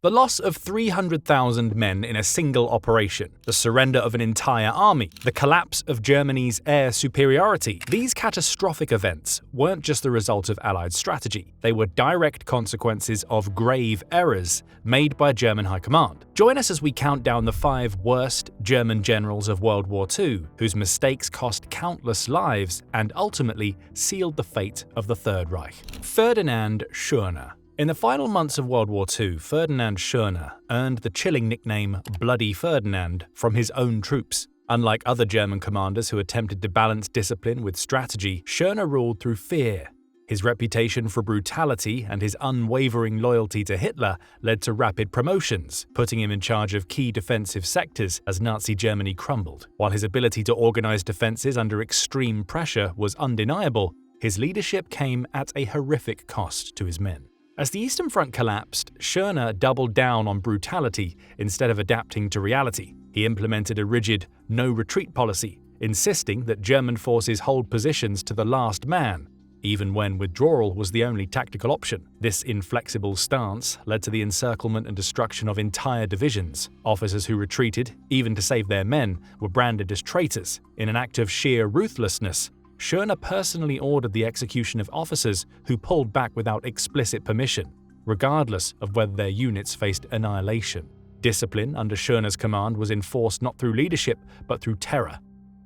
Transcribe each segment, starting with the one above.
The loss of 300,000 men in a single operation, the surrender of an entire army, the collapse of Germany's air superiority. These catastrophic events weren't just the result of Allied strategy. They were direct consequences of grave errors made by German High Command. Join us as we count down the 5 worst German generals of World War II, whose mistakes cost countless lives and ultimately sealed the fate of the Third Reich. Ferdinand Schörner. In the final months of World War II, Ferdinand Schörner earned the chilling nickname Bloody Ferdinand from his own troops. Unlike other German commanders who attempted to balance discipline with strategy, Schörner ruled through fear. His reputation for brutality and his unwavering loyalty to Hitler led to rapid promotions, putting him in charge of key defensive sectors as Nazi Germany crumbled. While his ability to organize defenses under extreme pressure was undeniable, his leadership came at a horrific cost to his men. As the Eastern Front collapsed, Schörner doubled down on brutality instead of adapting to reality. He implemented a rigid no-retreat policy, insisting that German forces hold positions to the last man, even when withdrawal was the only tactical option. This inflexible stance led to the encirclement and destruction of entire divisions. Officers who retreated, even to save their men, were branded as traitors. In an act of sheer ruthlessness, Schörner personally ordered the execution of officers who pulled back without explicit permission, regardless of whether their units faced annihilation. Discipline under Schörner's command was enforced not through leadership, but through terror.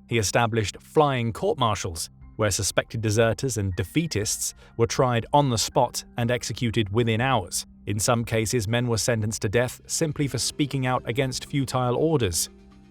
He established flying court-martials, where suspected deserters and defeatists were tried on the spot and executed within hours. In some cases, men were sentenced to death simply for speaking out against futile orders.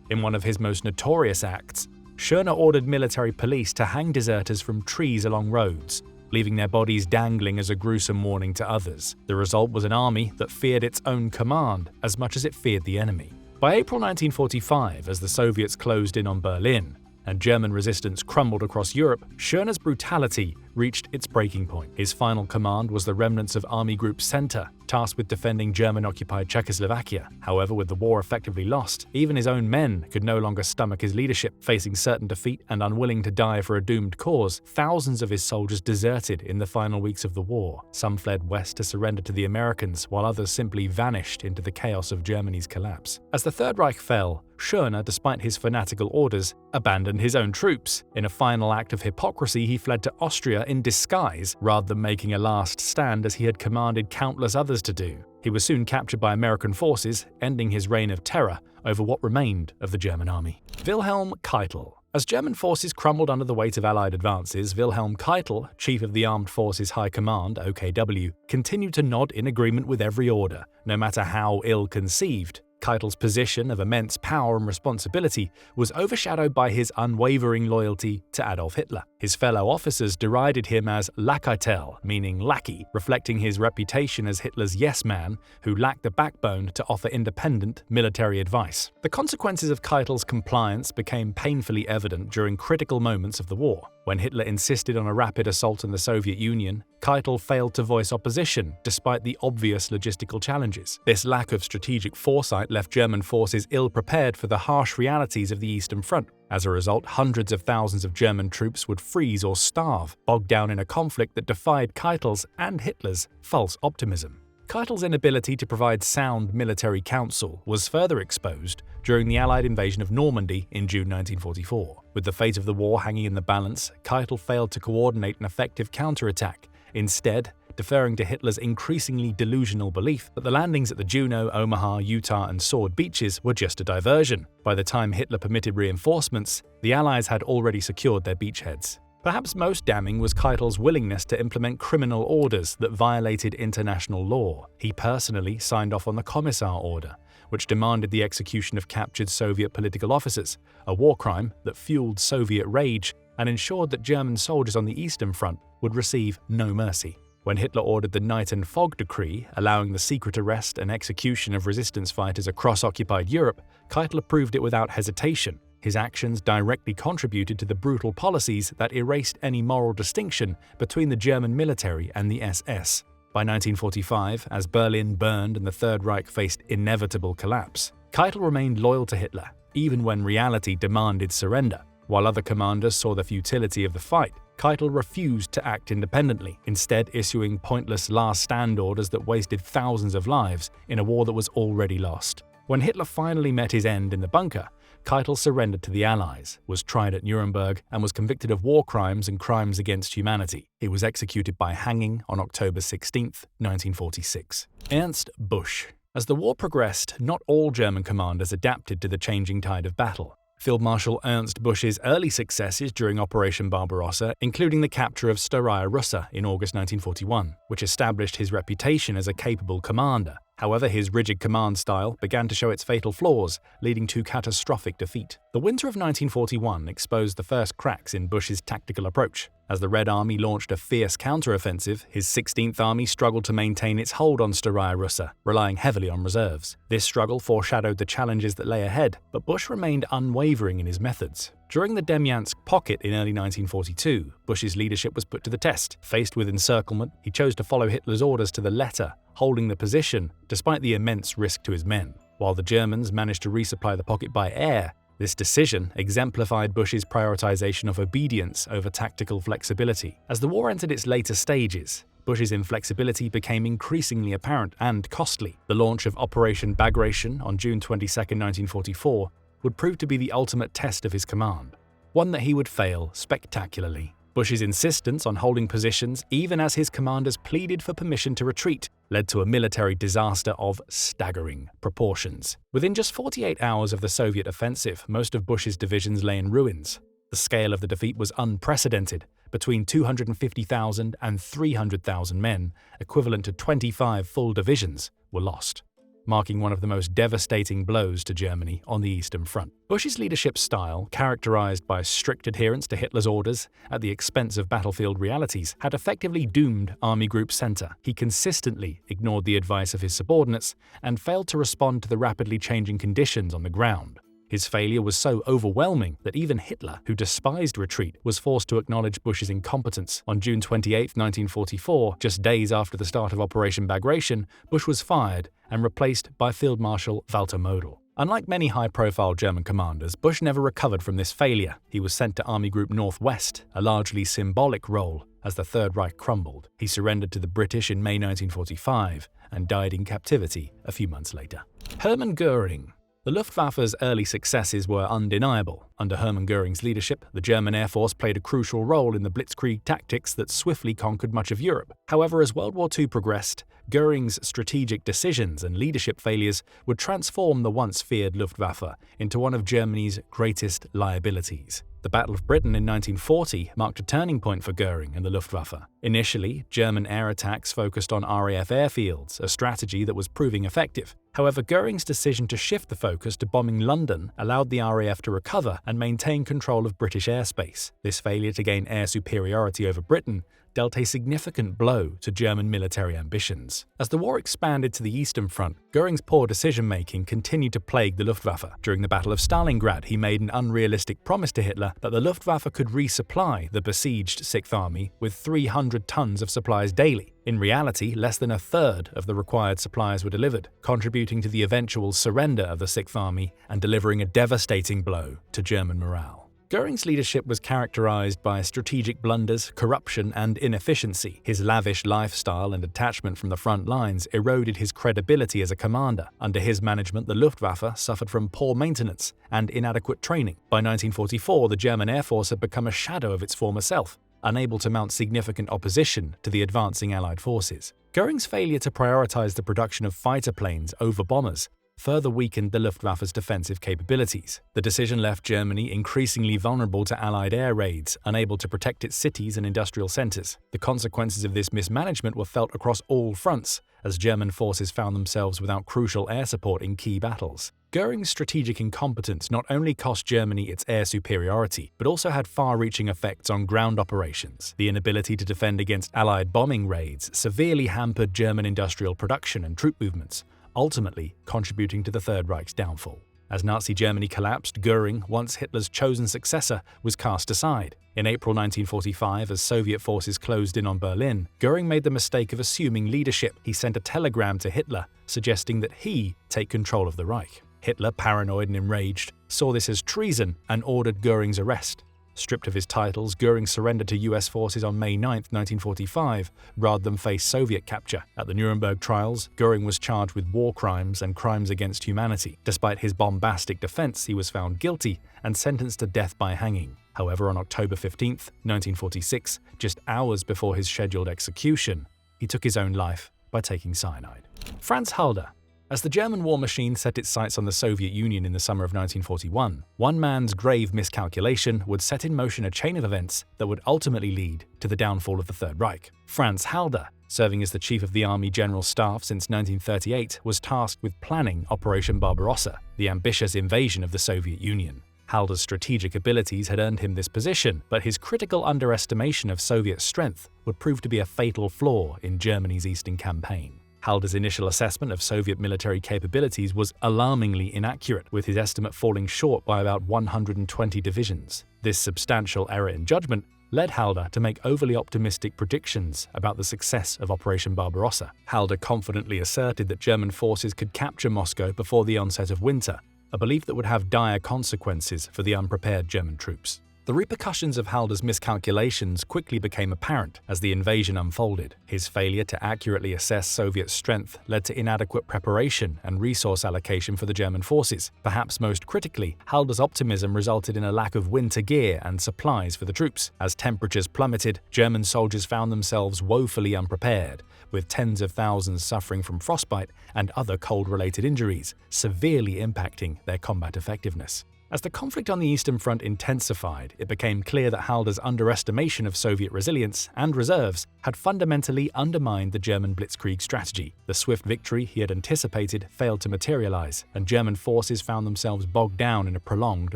In one of his most notorious acts, Schörner ordered military police to hang deserters from trees along roads, leaving their bodies dangling as a gruesome warning to others. The result was an army that feared its own command as much as it feared the enemy. By April 1945, as the Soviets closed in on Berlin and German resistance crumbled across Europe, Schörner's brutality reached its breaking point. His final command was the remnants of Army Group Center, tasked with defending German-occupied Czechoslovakia. However, with the war effectively lost, even his own men could no longer stomach his leadership. Facing certain defeat and unwilling to die for a doomed cause, thousands of his soldiers deserted in the final weeks of the war. Some fled west to surrender to the Americans, while others simply vanished into the chaos of Germany's collapse. As the Third Reich fell, Schörner, despite his fanatical orders, abandoned his own troops. In a final act of hypocrisy, he fled to Austria in disguise rather than making a last stand as he had commanded countless others to do. He was soon captured by American forces, ending his reign of terror over what remained of the German army. Wilhelm Keitel. As German forces crumbled under the weight of Allied advances, Wilhelm Keitel, Chief of the Armed Forces High Command (OKW), continued to nod in agreement with every order, no matter how ill-conceived. Keitel's position of immense power and responsibility was overshadowed by his unwavering loyalty to Adolf Hitler. His fellow officers derided him as Lackeiter, meaning lackey, reflecting his reputation as Hitler's yes-man who lacked the backbone to offer independent military advice. The consequences of Keitel's compliance became painfully evident during critical moments of the war. When Hitler insisted on a rapid assault on the Soviet Union, Keitel failed to voice opposition despite the obvious logistical challenges. This lack of strategic foresight left German forces ill-prepared for the harsh realities of the Eastern Front. As a result, hundreds of thousands of German troops would freeze or starve, bogged down in a conflict that defied Keitel's and Hitler's false optimism. Keitel's inability to provide sound military counsel was further exposed during the Allied invasion of Normandy in June 1944. With the fate of the war hanging in the balance, Keitel failed to coordinate an effective counterattack, instead deferring to Hitler's increasingly delusional belief that the landings at the Juno, Omaha, Utah, and Sword beaches were just a diversion. By the time Hitler permitted reinforcements, the Allies had already secured their beachheads. Perhaps most damning was Keitel's willingness to implement criminal orders that violated international law. He personally signed off on the Commissar Order, which demanded the execution of captured Soviet political officers, a war crime that fueled Soviet rage and ensured that German soldiers on the Eastern Front would receive no mercy. When Hitler ordered the Night and Fog Decree, allowing the secret arrest and execution of resistance fighters across occupied Europe, Keitel approved it without hesitation. His actions directly contributed to the brutal policies that erased any moral distinction between the German military and the SS. By 1945, as Berlin burned and the Third Reich faced inevitable collapse, Keitel remained loyal to Hitler, even when reality demanded surrender. While other commanders saw the futility of the fight, Keitel refused to act independently, instead issuing pointless last-stand orders that wasted thousands of lives in a war that was already lost. When Hitler finally met his end in the bunker, Keitel surrendered to the Allies, was tried at Nuremberg, and was convicted of war crimes and crimes against humanity. He was executed by hanging on October 16, 1946. Ernst Busch. As the war progressed, not all German commanders adapted to the changing tide of battle. Field Marshal Ernst Busch's early successes during Operation Barbarossa, including the capture of Staraya Russa in August 1941, which established his reputation as a capable commander. However, his rigid command style began to show its fatal flaws, leading to catastrophic defeat. The winter of 1941 exposed the first cracks in Busch's tactical approach. As the Red Army launched a fierce counteroffensive, his 16th Army struggled to maintain its hold on Staraya Russa, relying heavily on reserves. This struggle foreshadowed the challenges that lay ahead, but Busch remained unwavering in his methods. During the Demyansk pocket in early 1942, Busch's leadership was put to the test. Faced with encirclement, he chose to follow Hitler's orders to the letter, holding the position despite the immense risk to his men. While the Germans managed to resupply the pocket by air, this decision exemplified Busch's prioritization of obedience over tactical flexibility. As the war entered its later stages, Busch's inflexibility became increasingly apparent and costly. The launch of Operation Bagration on June 22, 1944, would prove to be the ultimate test of his command, one that he would fail spectacularly. Busch's insistence on holding positions, even as his commanders pleaded for permission to retreat, led to a military disaster of staggering proportions. Within just 48 hours of the Soviet offensive, most of Busch's divisions lay in ruins. The scale of the defeat was unprecedented. Between 250,000 and 300,000 men, equivalent to 25 full divisions, were lost, marking one of the most devastating blows to Germany on the Eastern Front. Busch's leadership style, characterized by strict adherence to Hitler's orders at the expense of battlefield realities, had effectively doomed Army Group Center. He consistently ignored the advice of his subordinates and failed to respond to the rapidly changing conditions on the ground. His failure was so overwhelming that even Hitler, who despised retreat, was forced to acknowledge Busch's incompetence. On June 28, 1944, just days after the start of Operation Bagration, Busch was fired and replaced by Field Marshal Walter Model. Unlike many high-profile German commanders, Busch never recovered from this failure. He was sent to Army Group Northwest, a largely symbolic role as the Third Reich crumbled. He surrendered to the British in May 1945 and died in captivity a few months later. Hermann Göring. The Luftwaffe's early successes were undeniable. Under Hermann Göring's leadership, the German Air Force played a crucial role in the blitzkrieg tactics that swiftly conquered much of Europe. However, as World War II progressed, Göring's strategic decisions and leadership failures would transform the once feared Luftwaffe into one of Germany's greatest liabilities. The Battle of Britain in 1940 marked a turning point for Göring and the Luftwaffe. Initially, German air attacks focused on RAF airfields, a strategy that was proving effective. However, Göring's decision to shift the focus to bombing London allowed the RAF to recover and maintain control of British airspace. This failure to gain air superiority over Britain dealt a significant blow to German military ambitions. As the war expanded to the Eastern Front, Göring's poor decision-making continued to plague the Luftwaffe. During the Battle of Stalingrad, he made an unrealistic promise to Hitler that the Luftwaffe could resupply the besieged Sixth Army with 300 tons of supplies daily. In reality, less than a third of the required supplies were delivered, contributing to the eventual surrender of the Sixth Army and delivering a devastating blow to German morale. Göring's leadership was characterized by strategic blunders, corruption, and inefficiency. His lavish lifestyle and detachment from the front lines eroded his credibility as a commander. Under his management, the Luftwaffe suffered from poor maintenance and inadequate training. By 1944, the German Air Force had become a shadow of its former self, unable to mount significant opposition to the advancing Allied forces. Göring's failure to prioritize the production of fighter planes over bombers further weakened the Luftwaffe's defensive capabilities. The decision left Germany increasingly vulnerable to Allied air raids, unable to protect its cities and industrial centers. The consequences of this mismanagement were felt across all fronts, as German forces found themselves without crucial air support in key battles. Göring's strategic incompetence not only cost Germany its air superiority, but also had far-reaching effects on ground operations. The inability to defend against Allied bombing raids severely hampered German industrial production and troop movements, ultimately contributing to the Third Reich's downfall. As Nazi Germany collapsed, Göring, once Hitler's chosen successor, was cast aside. In April 1945, as Soviet forces closed in on Berlin, Göring made the mistake of assuming leadership. He sent a telegram to Hitler suggesting that he take control of the Reich. Hitler, paranoid and enraged, saw this as treason and ordered Göring's arrest. Stripped of his titles, Göring surrendered to US forces on May 9, 1945, rather than face Soviet capture. At the Nuremberg trials, Göring was charged with war crimes and crimes against humanity. Despite his bombastic defense, he was found guilty and sentenced to death by hanging. However, on October 15, 1946, just hours before his scheduled execution, he took his own life by taking cyanide. Franz Halder. As the German war machine set its sights on the Soviet Union in the summer of 1941, one man's grave miscalculation would set in motion a chain of events that would ultimately lead to the downfall of the Third Reich. Franz Halder, serving as the chief of the Army General Staff since 1938, was tasked with planning Operation Barbarossa, the ambitious invasion of the Soviet Union. Halder's strategic abilities had earned him this position, but his critical underestimation of Soviet strength would prove to be a fatal flaw in Germany's Eastern Campaign. Halder's initial assessment of Soviet military capabilities was alarmingly inaccurate, with his estimate falling short by about 120 divisions. This substantial error in judgment led Halder to make overly optimistic predictions about the success of Operation Barbarossa. Halder confidently asserted that German forces could capture Moscow before the onset of winter, a belief that would have dire consequences for the unprepared German troops. The repercussions of Halder's miscalculations quickly became apparent as the invasion unfolded. His failure to accurately assess Soviet strength led to inadequate preparation and resource allocation for the German forces. Perhaps most critically, Halder's optimism resulted in a lack of winter gear and supplies for the troops. As temperatures plummeted, German soldiers found themselves woefully unprepared, with tens of thousands suffering from frostbite and other cold-related injuries, severely impacting their combat effectiveness. As the conflict on the Eastern Front intensified, it became clear that Halder's underestimation of Soviet resilience and reserves had fundamentally undermined the German blitzkrieg strategy. The swift victory he had anticipated failed to materialize, and German forces found themselves bogged down in a prolonged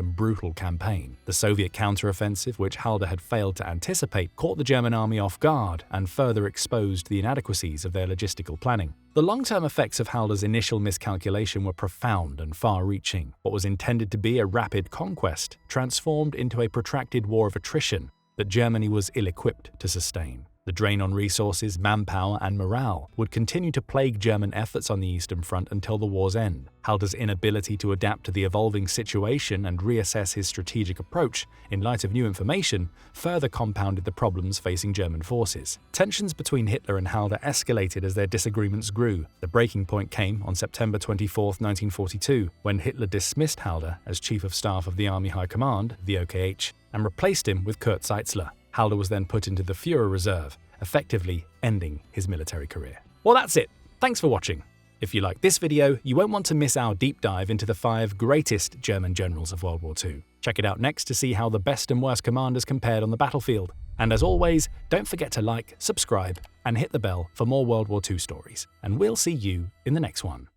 and brutal campaign. The Soviet counteroffensive, which Halder had failed to anticipate, caught the German army off guard and further exposed the inadequacies of their logistical planning. The long-term effects of Halder's initial miscalculation were profound and far-reaching. What was intended to be a rapid conquest transformed into a protracted war of attrition that Germany was ill-equipped to sustain. The drain on resources, manpower, and morale would continue to plague German efforts on the Eastern Front until the war's end. Halder's inability to adapt to the evolving situation and reassess his strategic approach in light of new information further compounded the problems facing German forces. Tensions between Hitler and Halder escalated as their disagreements grew. The breaking point came on September 24, 1942, when Hitler dismissed Halder as Chief of Staff of the Army High Command, the OKH, and replaced him with Kurt Zeitzler. Halder was then put into the Führer Reserve, effectively ending his military career. Well, that's it. Thanks for watching. If you like this video, you won't want to miss our deep dive into the 5 greatest German generals of World War II. Check it out next to see how the best and worst commanders compared on the battlefield. And as always, don't forget to like, subscribe, and hit the bell for more World War II stories. And we'll see you in the next one.